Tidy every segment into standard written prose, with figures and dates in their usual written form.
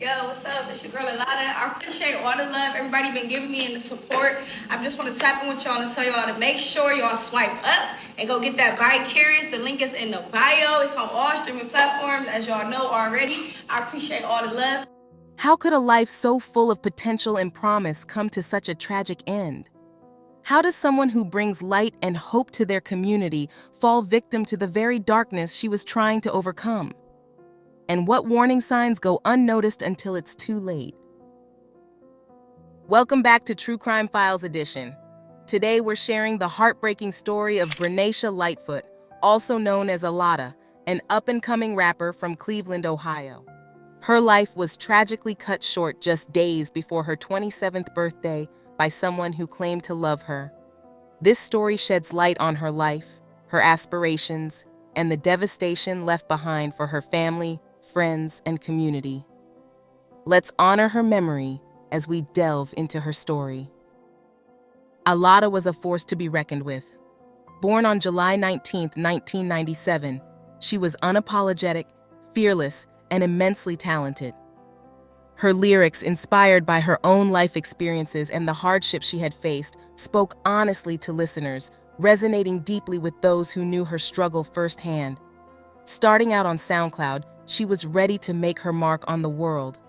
Yo, what's up? It's your girl Ahlotta. I appreciate all the love everybody been giving me and the support. I just want to tap in with y'all and tell y'all to make sure y'all swipe up and go get that Vicarious. The link is in the bio. It's on all streaming platforms, as y'all know already. I appreciate all the love. How could a life so full of potential and promise come to such a tragic end? How does someone who brings light and hope to their community fall victim to the very darkness she was trying to overcome? And what warning signs go unnoticed until it's too late? Welcome back to True Crime Files Edition. Today we're sharing the heartbreaking story of Breneisha Lightfoot, also known as Ahlotta, an up-and-coming rapper from Cleveland, Ohio. Her life was tragically cut short just days before her 27th birthday by someone who claimed to love her. This story sheds light on her life, her aspirations, and the devastation left behind for her family, friends, and community. Let's honor her memory as we delve into her story. Ahlotta was a force to be reckoned with. Born on July 19, 1997, she was unapologetic, fearless, and immensely talented. Her lyrics, inspired by her own life experiences and the hardships she had faced, spoke honestly to listeners, resonating deeply with those who knew her struggle firsthand. Starting out on SoundCloud, she was ready to make her mark on the world.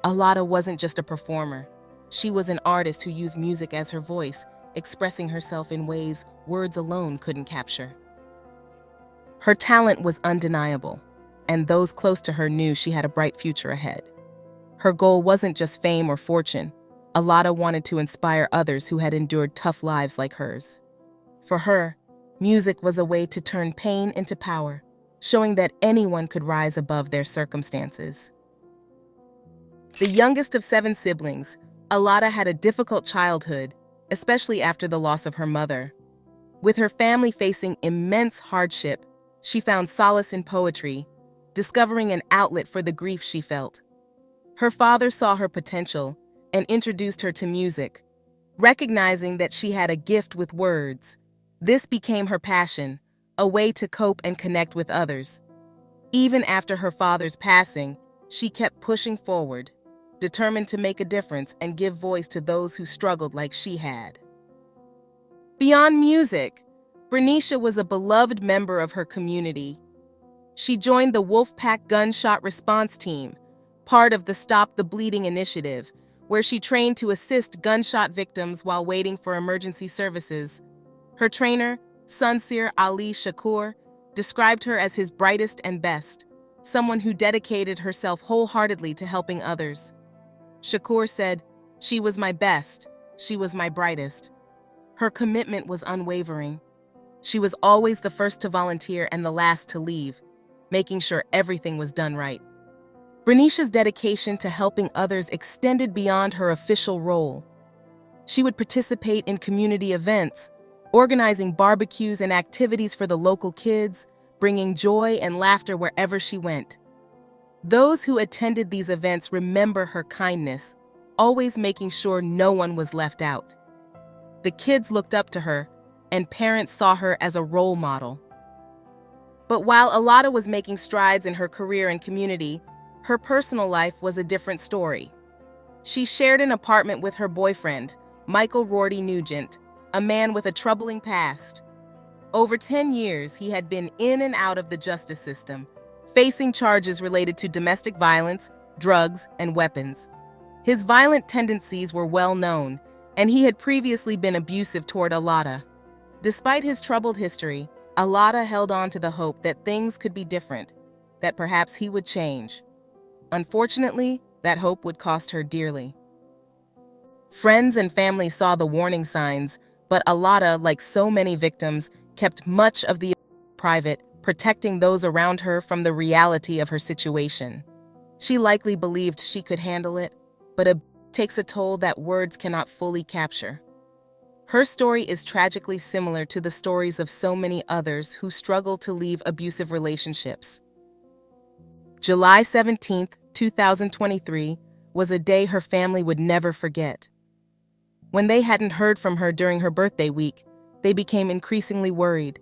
Ahlotta wasn't just a performer. She was an artist who used music as her voice, expressing herself in ways words alone couldn't capture. Her talent was undeniable, and those close to her knew she had a bright future ahead. Her goal wasn't just fame or fortune. Ahlotta wanted to inspire others who had endured tough lives like hers. For her, music was a way to turn pain into power, showing that anyone could rise above their circumstances. The youngest of 7 siblings, Ahlotta had a difficult childhood, especially after the loss of her mother. With her family facing immense hardship, she found solace in poetry, discovering an outlet for the grief she felt. Her father saw her potential and introduced her to music, recognizing that she had a gift with words. This became her passion, a way to cope and connect with others. Even after her father's passing, she kept pushing forward, determined to make a difference and give voice to those who struggled like she had. Beyond music, Breneisha was a beloved member of her community. She joined the Wolfpack Gunshot Response Team, part of the Stop the Bleeding initiative, where she trained to assist gunshot victims while waiting for emergency services. Her trainer, Sunsir Ali Shakur, described her as his brightest and best, someone who dedicated herself wholeheartedly to helping others. Shakur said, "She was my best, she was my brightest." Her commitment was unwavering. She was always the first to volunteer and the last to leave, making sure everything was done right. Breneisha's dedication to helping others extended beyond her official role. She would participate in community events, organizing barbecues and activities for the local kids, bringing joy and laughter wherever she went. Those who attended these events remember her kindness, always making sure no one was left out. The kids looked up to her, and parents saw her as a role model. But while Ahlotta was making strides in her career and community, her personal life was a different story. She shared an apartment with her boyfriend, Michael Rorty Nugent, a man with a troubling past. Over 10 years, he had been in and out of the justice system, facing charges related to domestic violence, drugs, and weapons. His violent tendencies were well known, and he had previously been abusive toward Ahlotta. Despite his troubled history, Ahlotta held on to the hope that things could be different, that perhaps he would change. Unfortunately, that hope would cost her dearly. Friends and family saw the warning signs, but Ahlotta, like so many victims, kept much of the private, protecting those around her from the reality of her situation. She likely believed she could handle it, but it takes a toll that words cannot fully capture. Her story is tragically similar to the stories of so many others who struggle to leave abusive relationships. July 17, 2023, was a day her family would never forget. When they hadn't heard from her during her birthday week, they became increasingly worried.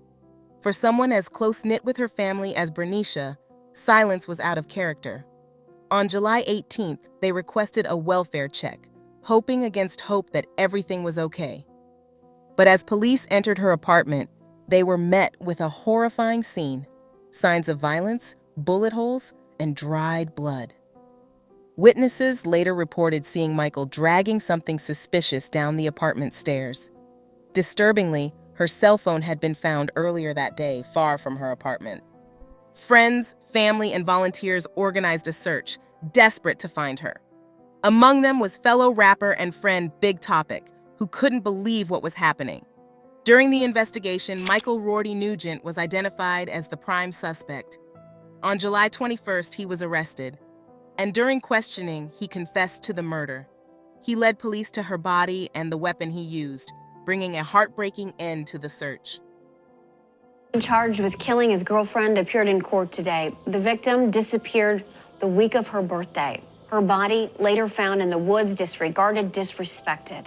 For someone as close-knit with her family as Breneisha, silence was out of character. On July 18th, they requested a welfare check, hoping against hope that everything was okay. But as police entered her apartment, they were met with a horrifying scene: signs of violence, bullet holes, and dried blood. Witnesses later reported seeing Michael dragging something suspicious down the apartment stairs. Disturbingly, her cell phone had been found earlier that day, far from her apartment. Friends, family, and volunteers organized a search, desperate to find her. Among them was fellow rapper and friend Big Topic, who couldn't believe what was happening. During the investigation, Michael Rorty Nugent was identified as the prime suspect. On July 21st, he was arrested, and during questioning, he confessed to the murder. He led police to her body and the weapon he used, bringing a heartbreaking end to the search. Charged with killing his girlfriend appeared in court today. The victim disappeared the week of her birthday. Her body later found in the woods, disregarded, disrespected.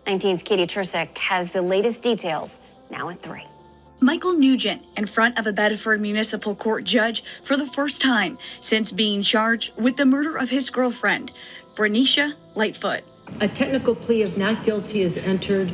19's Katie Tursek has the latest details, now at 3. Michael Nugent in front of a Bedford Municipal Court judge for the first time since being charged with the murder of his girlfriend, Breneisha Lightfoot. A technical plea of not guilty is entered.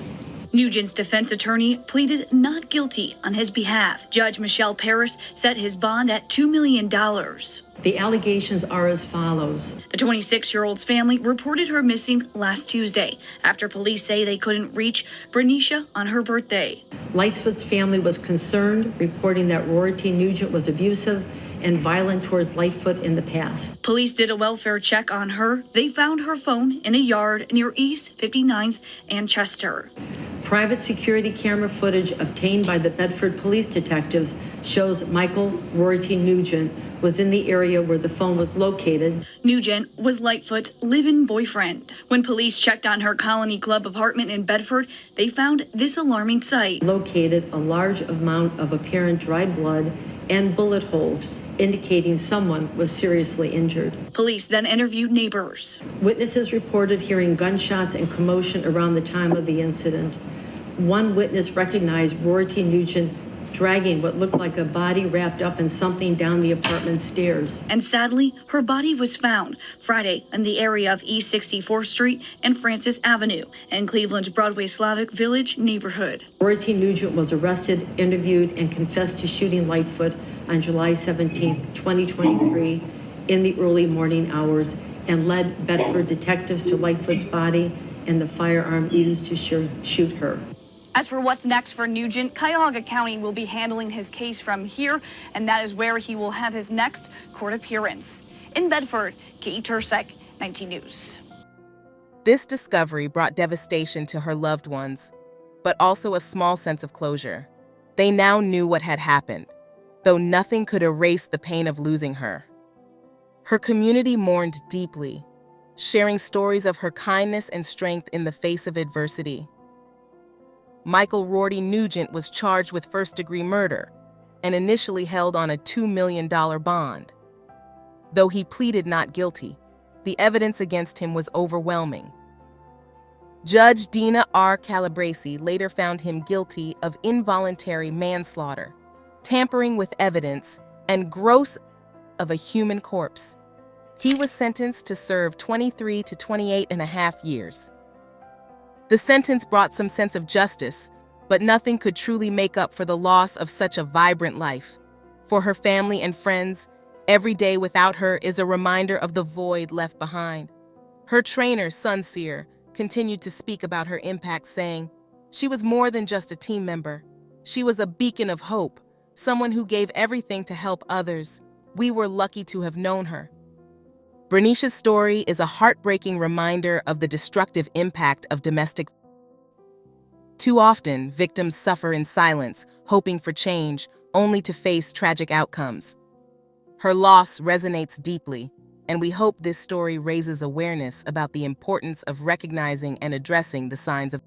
Nugent's defense attorney pleaded not guilty on his behalf. Judge Michelle Paris set his bond at $2 million. The allegations are as follows. The 26-year-old's family reported her missing last Tuesday after police say they couldn't reach Breneisha on her birthday. Lightfoot's family was concerned, reporting that Rorty Nugent was abusive and violent towards Lightfoot in the past. Police did a welfare check on her. They found her phone in a yard near East 59th and Chester. Private security camera footage obtained by the Bedford police detectives shows Michael Rorty Nugent was in the area where the phone was located. Nugent was Lightfoot's live-in boyfriend. When police checked on her Colony Club apartment in Bedford, they found this alarming sight. Located a large amount of apparent dried blood and bullet holes, indicating someone was seriously injured. Police then interviewed neighbors. Witnesses reported hearing gunshots and commotion around the time of the incident. One witness recognized Rorty Nugent dragging what looked like a body wrapped up in something down the apartment stairs. And sadly, her body was found Friday in the area of East 64th Street and Francis Avenue in Cleveland's Broadway Slavic Village neighborhood. Rorty Nugent was arrested, interviewed, and confessed to shooting Lightfoot on July 17, 2023, in the early morning hours, and led Bedford detectives to Lightfoot's body and the firearm used to shoot her. As for what's next for Nugent, Cuyahoga County will be handling his case from here, and that is where he will have his next court appearance. In Bedford, Katie Tursek, 19 News. This discovery brought devastation to her loved ones, but also a small sense of closure. They now knew what had happened, though nothing could erase the pain of losing her. Her community mourned deeply, sharing stories of her kindness and strength in the face of adversity. Michael Rorty Nugent was charged with first-degree murder and initially held on a $2 million bond. Though he pleaded not guilty, the evidence against him was overwhelming. Judge Dina R. Calabresi later found him guilty of involuntary manslaughter, tampering with evidence, and gross of a human corpse. He was sentenced to serve 23 to 28 and a half years. The sentence brought some sense of justice, but nothing could truly make up for the loss of such a vibrant life. For her family and friends, every day without her is a reminder of the void left behind. Her trainer, Sun Seer, continued to speak about her impact, saying, "She was more than just a team member. She was a beacon of hope, someone who gave everything to help others. We were lucky to have known her." Breneisha's story is a heartbreaking reminder of the destructive impact of domestic violence. Too often, victims suffer in silence, hoping for change, only to face tragic outcomes. Her loss resonates deeply, and we hope this story raises awareness about the importance of recognizing and addressing the signs of.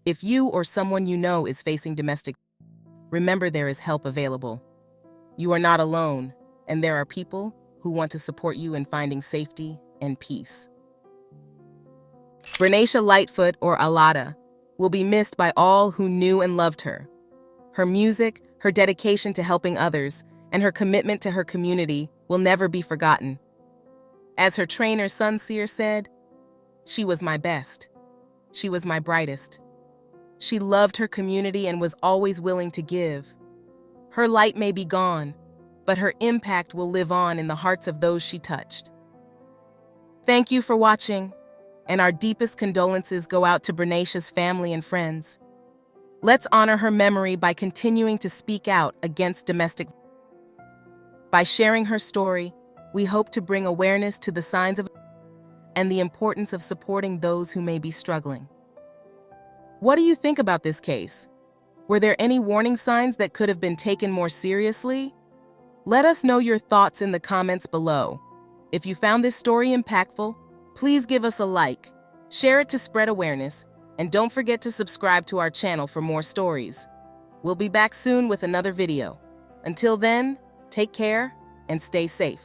If you or someone you know is facing domestic violence, remember there is help available. You are not alone, and there are people who want to support you in finding safety and peace. Breneisha Lightfoot, or Ahlotta, will be missed by all who knew and loved her. Her music, her dedication to helping others, and her commitment to her community will never be forgotten. As her trainer Sunseer said, "She was my best. She was my brightest. She loved her community and was always willing to give. Her light may be gone, but her impact will live on in the hearts of those she touched." Thank you for watching, and our deepest condolences go out to Breneisha's family and friends. Let's honor her memory by continuing to speak out against domestic violence. By sharing her story, we hope to bring awareness to the signs of and the importance of supporting those who may be struggling. What do you think about this case? Were there any warning signs that could have been taken more seriously? Let us know your thoughts in the comments below. If you found this story impactful, please give us a like, share it to spread awareness, and don't forget to subscribe to our channel for more stories. We'll be back soon with another video. Until then, take care and stay safe.